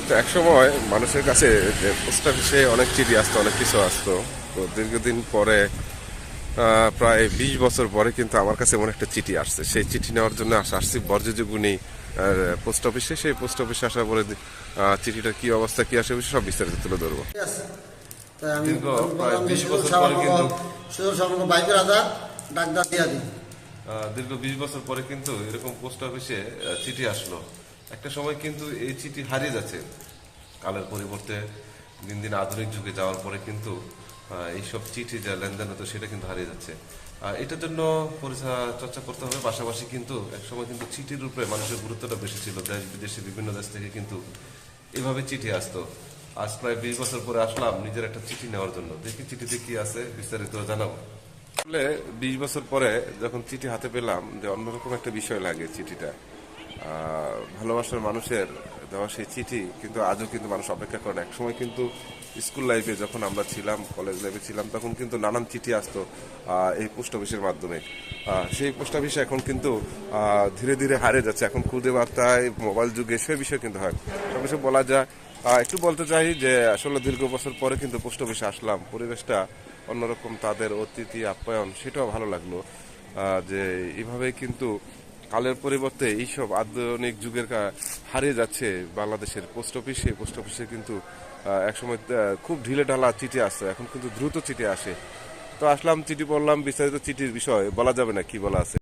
তো একসময় মানুষের কাছে যে পোস্ট অফিসে অনেক চিঠি আসতো, অনেক কিছু আসতো। তো দীর্ঘদিন পরে প্রায় 20 বছর পরে কিন্তু আমার কাছে এমন একটা চিঠি আসছে। সেই চিঠি নেওয়ার জন্য আসছি বর্জযুগুনি পোস্ট অফিসে। সেই পোস্ট অফিসে আসার পরে চিঠিটার কি অবস্থা, কি আসে সব বিস্তারিত তুলে ধরবো। ঠিক আছে। তাই আমি দীর্ঘ প্রায় বললাম যে 20 বছর পরে কিন্তু সুদূর সামান্য বাইকের আদা ডাক্তার দিয়া দিই। দীর্ঘ 20 বছর পরে কিন্তু এরকম পোস্ট অফিসে চিঠি আসলো। একটা সময় কিন্তু এই চিঠি হারিয়ে যাচ্ছে কালের পরিবর্তে। দিন দিন আধুনিক যুগে যাওয়ার পরে কিন্তু এইসব চিঠি যা লেনদেন হতো সেটা কিন্তু হারিয়ে যাচ্ছে। এটার জন্য চর্চা করতে হবে। পাশাপাশি কিন্তু একসময় কিন্তু চিঠির উপরে মানুষের গুরুত্বটা বেশি ছিল। দেশ বিদেশে বিভিন্ন দেশ থেকে কিন্তু এভাবে চিঠি আসতো। আজ প্রায় 20 বছর পরে আসলাম নিজের একটা চিঠি নেওয়ার জন্য। দেখি চিঠিতে কি আছে, বিস্তারিত জানাবো। আসলে 20 বছর পরে যখন চিঠি হাতে পেলাম, যে অন্যরকম একটা বিষয় লাগে চিঠিটা। ভালোবাসার মানুষের দেওয়া সেই চিঠি কিন্তু আজও কিন্তু মানুষ অপেক্ষা করে না। একসময় কিন্তু স্কুল লাইফে যখন আমরা ছিলাম, কলেজ লাইফে ছিলাম, তখন কিন্তু নানান চিঠি আসতো এই পোস্ট অফিসের মাধ্যমে। সেই পোস্ট অফিসে এখন কিন্তু ধীরে ধীরে হারিয়ে যাচ্ছে। এখন খুদে বার্তায়, মোবাইল যুগে সে বিষয় কিন্তু হয়। সব কিছু বলা যায়। একটু বলতে চাই যে আসলে দীর্ঘ বছর পরে কিন্তু পোস্ট অফিসে আসলাম, পরিবেশটা অন্যরকম, তাদের অতিথি আপ্যায়ন সেটাও ভালো লাগলো। যে এইভাবে কিন্তু কালের পরিবর্তে এইসব আধুনিক যুগের হারিয়ে যাচ্ছে বাংলাদেশের পোস্ট অফিস। সেই পোস্ট অফিসে কিন্তু একসময় খুব ঢিলে ঢালা চিঠি আসছে, এখন কিন্তু দ্রুত চিঠি আসে। তো আসলাম, চিঠি পড়লাম, বিস্তারিত চিঠির বিষয় বলা যাবে না কি বলা আছে।